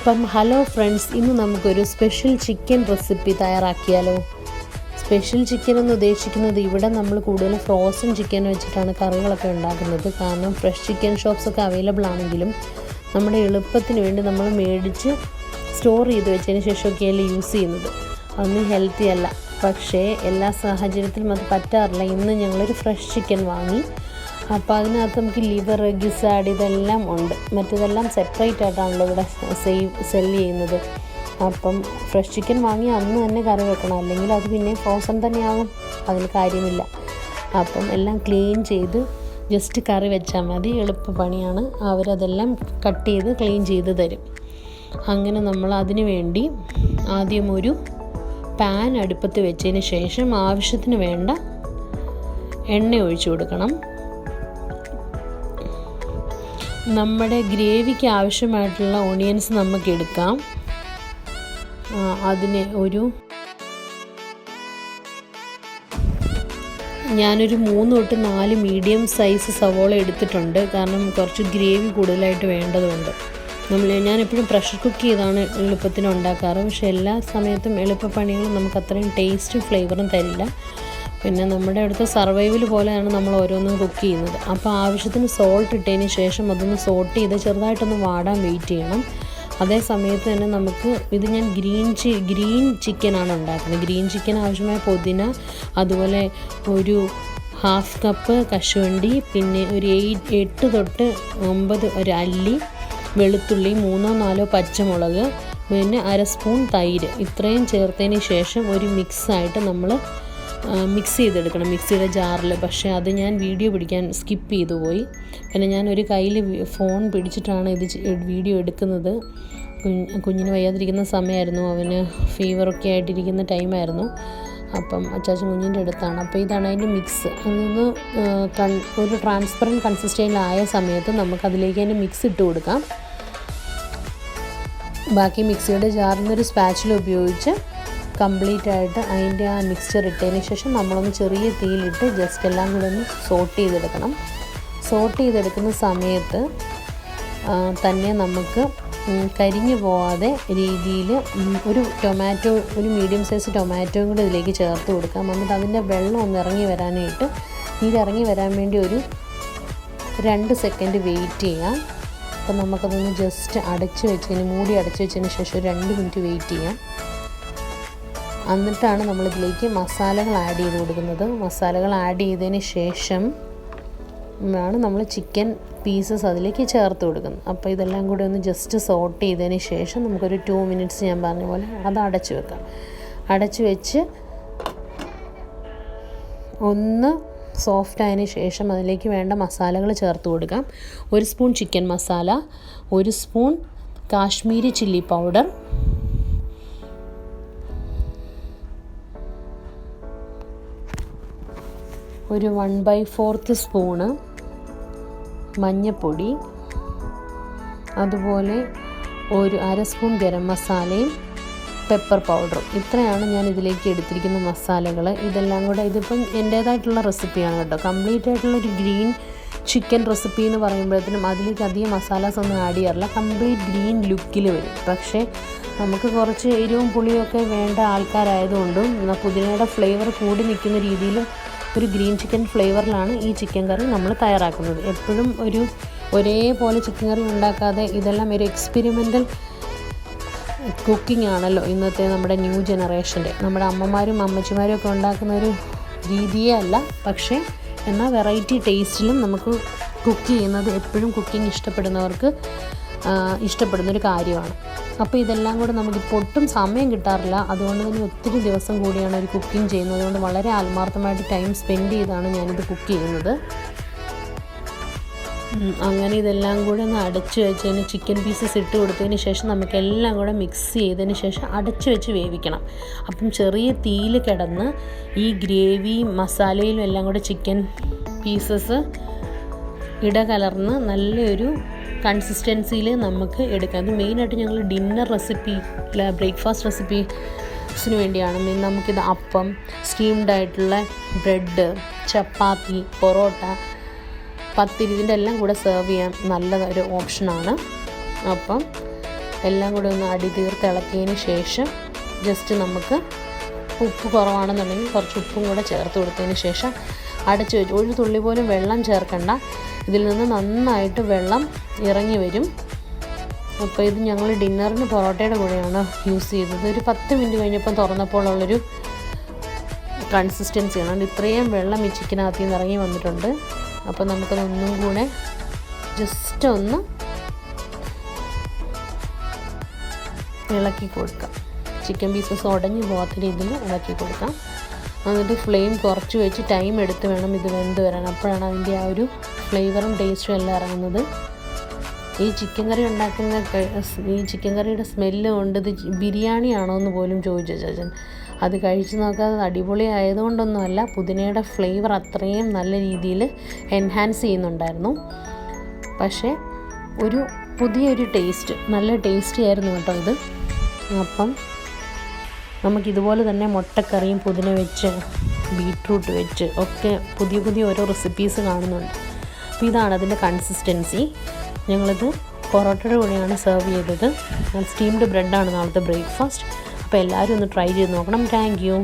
അപ്പം hello friends, ഇന്ന് നമുക്കൊരു സ്പെഷ്യൽ ചിക്കൻ റെസിപ്പി തയ്യാറാക്കിയാലോ. സ്പെഷ്യൽ ചിക്കൻ എന്ന് ഉദ്ദേശിക്കുന്നത് ഇവിടെ നമ്മൾ കൂടുതലും ഫ്രോസൺ ചിക്കൻ വെച്ചിട്ടാണ് കറികളൊക്കെ ഉണ്ടാക്കുന്നത്. കാരണം ഫ്രഷ് ചിക്കൻ ഷോപ്സൊക്കെ അവൈലബിൾ ആണെങ്കിലും നമ്മുടെ എളുപ്പത്തിന് വേണ്ടി നമ്മൾ മേടിച്ച് സ്റ്റോർ ചെയ്ത് വെച്ചതിന് ശേഷമൊക്കെയല്ലേ യൂസ് ചെയ്യുന്നത്. അതൊന്നും ഹെൽത്തി അല്ല. പക്ഷേ എല്ലാ സാഹചര്യത്തിലും അത് പറ്റാറില്ല. ഇന്ന് ഞങ്ങളൊരു ഫ്രഷ് ചിക്കൻ വാങ്ങി. അപ്പോൾ അതിനകത്ത് നമുക്ക് ലിവർ, ഗിസാഡ് ഇതെല്ലാം ഉണ്ട്. മറ്റേതെല്ലാം സെപ്പറേറ്റ് ആയിട്ടാണല്ലോ ഇവിടെ സെല്ല് ചെയ്യുന്നത്. അപ്പം ഫ്രഷ് ചിക്കൻ വാങ്ങി അന്ന് തന്നെ കറി വെക്കണം, അല്ലെങ്കിൽ അത് പിന്നെ ഫ്രോസൺ തന്നെയാകും. അതിൽ കാര്യമില്ല. അപ്പം എല്ലാം ക്ലീൻ ചെയ്ത് ജസ്റ്റ് കറി വെച്ചാൽ മതി. എളുപ്പ പണിയാണ്. അവരതെല്ലാം കട്ട് ചെയ്ത് ക്ലീൻ ചെയ്ത് തരും. അങ്ങനെ നമ്മൾ അതിന് വേണ്ടി ആദ്യം ഒരു പാൻ അടുപ്പത്ത് വെച്ചതിന് ശേഷം ആവശ്യത്തിന് വേണ്ട എണ്ണ ഒഴിച്ചു കൊടുക്കണം. നമ്മുടെ ഗ്രേവിക്ക് ആവശ്യമായിട്ടുള്ള ഓണിയൻസ് നമുക്ക് എടുക്കാം. അതിന് ഞാനൊരു 3 തൊട്ട് 4 മീഡിയം സൈസ് സവോള എടുത്തിട്ടുണ്ട്. കാരണം കുറച്ച് ഗ്രേവി കൂടുതലായിട്ട് വേണ്ടതുകൊണ്ട്. ഞാൻ എപ്പോഴും പ്രഷർ കുക്ക് ചെയ്താണ് എളുപ്പത്തിന് ഉണ്ടാക്കാറ്. പക്ഷേ എല്ലാ സമയത്തും എളുപ്പപ്പണികളും നമുക്ക് അത്രയും ടേസ്റ്റും ഫ്ലേവറും തരില്ല. പിന്നെ നമ്മുടെ അടുത്ത സർവൈവൽ പോലെയാണ് നമ്മൾ ഓരോന്നും കുക്ക് ചെയ്യുന്നത്. അപ്പോൾ ആവശ്യത്തിന് സോൾട്ട് ഇട്ടതിന് ശേഷം അതൊന്ന് സോട്ട് ചെയ്ത് ചെറുതായിട്ടൊന്ന് വാടാൻ വെയിറ്റ് ചെയ്യണം. അതേ സമയത്ത് തന്നെ നമുക്ക് ഞാൻ ഗ്രീൻ ചിക്കനാണ് ഉണ്ടാക്കുന്നത്. ഗ്രീൻ ചിക്കൻ ആവശ്യമായ പുതിന, അതുപോലെ ഒരു 1/2 കപ്പ് കശുവണ്ടി, പിന്നെ ഒരു 8 തൊട്ട് 9 ഒരു അല്ലി വെളുത്തുള്ളി, 3-4 പച്ചമുളക്, പിന്നെ 1/2 സ്പൂൺ തൈര്. ഇത്രയും ചേർത്തതിന് ശേഷം ഒരു മിക്സായിട്ട് നമ്മൾ മിക്സ് ചെയ്തെടുക്കണം മിക്സിയുടെ ജാറിൽ. പക്ഷേ അത് ഞാൻ വീഡിയോ പിടിക്കാൻ സ്കിപ്പ് ചെയ്തു പോയി. പിന്നെ ഞാൻ ഒരു കയ്യിൽ ഫോൺ പിടിച്ചിട്ടാണ് വീഡിയോ എടുക്കുന്നത്. കുഞ്ഞിന് വയ്യാതിരിക്കുന്ന സമയമായിരുന്നു. അവന് ഫീവറൊക്കെ ആയിട്ടിരിക്കുന്ന ടൈമായിരുന്നു. അപ്പം അച്ചാച്ചൻ കുഞ്ഞിൻ്റെ അടുത്താണ്. അപ്പോൾ ഇതാണ് അതിൻ്റെ മിക്സ്. അതൊന്ന് ഒരു ട്രാൻസ്പെറൻറ്റ് കൺസിസ്റ്റൻസിലായ സമയത്ത് നമുക്കതിലേക്ക് അതിൻ്റെ മിക്സ് ഇട്ട് കൊടുക്കാം. ബാക്കി മിക്സിയുടെ ജാറിൽ നിന്നൊരു സ്പാച്ചില ഉപയോഗിച്ച് കംപ്ലീറ്റ് ആയിട്ട് അതിൻ്റെ ആ മിക്സ്ചർ ഇട്ടതിന് ശേഷം നമ്മളൊന്ന് ചെറിയ തീയിലിട്ട് ജസ്റ്റ് എല്ലാം കൂടെ ഒന്ന് സോട്ട് ചെയ്തെടുക്കണം. സോട്ട് ചെയ്തെടുക്കുന്ന സമയത്ത് തന്നെ നമുക്ക് കരിഞ്ഞു പോവാതെ രീതിയിൽ ഒരു മീഡിയം സൈസ് ടൊമാറ്റോയും കൂടെ ഇതിലേക്ക് ചേർത്ത് കൊടുക്കാം. എന്നിട്ട് അതിൻ്റെ വെള്ളം ഒന്ന് ഇറങ്ങി വരാനായിട്ട് ഇറങ്ങി വരാൻ വേണ്ടി ഒരു 2 സെക്കൻഡ് വെയിറ്റ് ചെയ്യാം. അപ്പം നമുക്കതൊന്ന് ജസ്റ്റ് മൂടി അടച്ച് വെച്ചതിന് ശേഷം ഒരു 2 മിനിറ്റ് വെയിറ്റ് ചെയ്യാം. എന്നിട്ടാണ് നമ്മളിതിലേക്ക് മസാലകൾ ആഡ് ചെയ്ത് കൊടുക്കുന്നത്. മസാലകൾ ആഡ് ചെയ്തതിന് ശേഷം ആണ് നമ്മൾ ചിക്കൻ പീസസ് അതിലേക്ക് ചേർത്ത് കൊടുക്കുന്നത്. അപ്പോൾ ഇതെല്ലാം കൂടി ഒന്ന് ജസ്റ്റ് സോട്ട് ചെയ്തതിന് ശേഷം നമുക്കൊരു 2 മിനിറ്റ്സ് ഞാൻ പറഞ്ഞ പോലെ അത് അടച്ച് വെക്കാം. അടച്ച് വെച്ച് ഒന്ന് സോഫ്റ്റ് ആയതിന് ശേഷം അതിലേക്ക് വേണ്ട മസാലകൾ ചേർത്ത് കൊടുക്കാം. 1 spoon chicken masala, 1 spoon Kashmiri chilli powder, ഒരു 1/4 സ്പൂണ് മഞ്ഞൾപ്പൊടി, അതുപോലെ ഒരു 1/2 സ്പൂൺ ഗരം മസാലയും പെപ്പർ പൗഡറും. ഇത്രയാണ് ഞാൻ ഇതിലേക്ക് എടുത്തിരിക്കുന്ന മസാലകൾ. ഇതെല്ലാം കൂടെ ഇതിപ്പം എൻ്റേതായിട്ടുള്ള റെസിപ്പിയാണ് കേട്ടോ. കംപ്ലീറ്റ് ആയിട്ടുള്ളൊരു ഗ്രീൻ ചിക്കൻ റെസിപ്പി എന്ന് പറയുമ്പോഴത്തേനും അതിലേക്ക് അധികം മസാലാസ് ഒന്നും ആഡ് ചെയ്യാറില്ല. കംപ്ലീറ്റ് ഗ്രീൻ ലുക്കിൽ വരും. പക്ഷേ നമുക്ക് കുറച്ച് എരിവും പുളിയൊക്കെ വേണ്ട ആൾക്കാരായതുകൊണ്ടും പുതിനയുടെ ഫ്ലേവർ കൂടി നിൽക്കുന്ന രീതിയിൽ ഒരു ഗ്രീൻ ചിക്കൻ ഫ്ലേവറിലാണ് ഈ ചിക്കൻ കറി നമ്മൾ തയ്യാറാക്കുന്നത്. എപ്പോഴും ഒരേപോലെ ചിക്കൻ കറി ഉണ്ടാക്കാതെ ഇതെല്ലാം ഒരു എക്സ്പെരിമെൻ്റൽ കുക്കിംഗ് ആണല്ലോ ഇന്നത്തെ നമ്മുടെ ന്യൂ ജനറേഷൻ്റെ. നമ്മുടെ അമ്മമാരും അമ്മച്ചിമാരും ഒക്കെ ഉണ്ടാക്കുന്ന ഒരു രീതിയേ അല്ല. പക്ഷേ എന്നാൽ വെറൈറ്റി ടേസ്റ്റിലും നമുക്ക് കുക്ക് ചെയ്യുന്നത് എപ്പോഴും കുക്കിംഗ് ഇഷ്ടപ്പെടുന്നവർക്ക് ഇഷ്ടപ്പെടുന്നൊരു കാര്യമാണ്. അപ്പോൾ ഇതെല്ലാം കൂടെ നമുക്കിപ്പോൾ ഒട്ടും സമയം കിട്ടാറില്ല. അതുകൊണ്ട് തന്നെ ഒത്തിരി ദിവസം കൂടിയാണ് ഒരു കുക്കിംഗ് ചെയ്യുന്നത്. അതുകൊണ്ട് വളരെ ആത്മാർത്ഥമായിട്ട് ടൈം സ്പെൻഡ് ചെയ്താണ് ഞാനിത് കുക്ക് ചെയ്യുന്നത്. അങ്ങനെ ഇതെല്ലാം കൂടെ ഒന്ന് അടച്ചു വെച്ചതിന് ചിക്കൻ പീസസ് ഇട്ട് കൊടുത്തതിന് ശേഷം നമുക്കെല്ലാം കൂടെ മിക്സ് ചെയ്തതിന് ശേഷം അടച്ചു വെച്ച് വേവിക്കണം. അപ്പം ചെറിയ തീയിൽ കിടന്ന് ഈ ഗ്രേവി മസാലയിലും എല്ലാം കൂടെ ചിക്കൻ പീസസ് ഇടകലർന്ന് നല്ലൊരു കൺസിസ്റ്റൻസിയിൽ നമുക്ക് എടുക്കാം. അത് മെയിനായിട്ട് ഞങ്ങൾ ഡിന്നർ റെസിപ്പി ബ്രേക്ക്ഫാസ്റ്റ് റെസിപ്പീസിന് വേണ്ടിയാണ്. നമുക്കിത് അപ്പം, സ്റ്റീംഡ് ആയിട്ടുള്ള ബ്രെഡ്, ചപ്പാത്തി, പൊറോട്ട, പത്തിരി ഇതിൻ്റെ എല്ലാം കൂടെ സെർവ് ചെയ്യാൻ നല്ല ഒരു ഓപ്ഷനാണ്. അപ്പം എല്ലാം കൂടി ഒന്ന് അടി തീർത്ത് ഇളക്കിയതിന് ശേഷം ജസ്റ്റ് നമുക്ക് ഉപ്പ് കുറവാണെന്നുണ്ടെങ്കിൽ കുറച്ച് ഉപ്പും കൂടെ ചേർത്ത് കൊടുത്തതിന് ശേഷം അടച്ച് വെച്ച് ഒരു തുള്ളി പോലും വെള്ളം ചേർക്കണ്ട. ഇതിൽ നിന്ന് നന്നായിട്ട് വെള്ളം ഇറങ്ങി വരും. അപ്പോൾ ഇത് ഞങ്ങൾ ഡിന്നറിന് പൊറോട്ടയുടെ കൂടെയാണ് യൂസ് ചെയ്തത്. ഒരു 10 മിനിറ്റ് കഴിഞ്ഞപ്പോൾ തുറന്നപ്പോൾ ഉള്ളൊരു കൺസിസ്റ്റൻസിയാണ്. ഇത്രയും വെള്ളം ഈ ചിക്കനകത്ത് നിന്ന് ഇറങ്ങി വന്നിട്ടുണ്ട്. അപ്പോൾ നമുക്കതൊന്നും കൂടെ ജസ്റ്റ് ഒന്ന് ഇളക്കി കൊടുക്കാം. ചിക്കൻ പീസസ് ഉടഞ്ഞു പോകാത്ത രീതിയിൽ ഇളക്കി കൊടുക്കാം. എന്നിട്ട് ഫ്ലെയിം കുറച്ച് വെച്ച് ടൈം എടുത്ത് വേണം ഇത് വെന്ത് വരാൻ. അപ്പോഴാണ് അതിൻ്റെ ആ ഒരു ഫ്ലേവറും ടേസ്റ്റും എല്ലാം ഇറങ്ങുന്നത്. ഈ ചിക്കൻ കറി ഉണ്ടാക്കുന്ന ഈ ചിക്കൻ കറിയുടെ സ്മെല്ല് കൊണ്ട് ഇത് ബിരിയാണി ആണോ എന്ന് പോലും ചോദിച്ചു ചേച്ചൻ. അത് കഴിച്ച് നോക്കാതെ അടിപൊളി ആയതുകൊണ്ടൊന്നുമല്ല, പുതിനയുടെ ഫ്ലേവർ അത്രയും നല്ല രീതിയിൽ എൻഹാൻസ് ചെയ്യുന്നുണ്ടായിരുന്നു. പക്ഷേ ഒരു പുതിയൊരു ടേസ്റ്റ്, നല്ല ടേസ്റ്റി ആയിരുന്നു കേട്ടോ ഇത്. അപ്പം നമുക്കിതുപോലെ തന്നെ മുട്ടക്കറിയും പുതിന വെച്ച് ബീട്രൂട്ട് വെച്ച് ഒക്കെ പുതിയ പുതിയ ഓരോ റെസിപ്പീസ് കാണുന്നുണ്ട്. അപ്പോൾ ഇതാണ് അതിൻ്റെ കൺസിസ്റ്റൻസി. ഞങ്ങളിത് പൊറോട്ടയുടെ കൂടെയാണ് സെർവ് ചെയ്തത്. സ്റ്റീംഡ് ബ്രെഡാണ് നാളത്തെ ബ്രേക്ക്ഫാസ്റ്റ്. അപ്പോൾ എല്ലാവരും ഒന്ന് ട്രൈ ചെയ്ത് നോക്കണം. Thank you.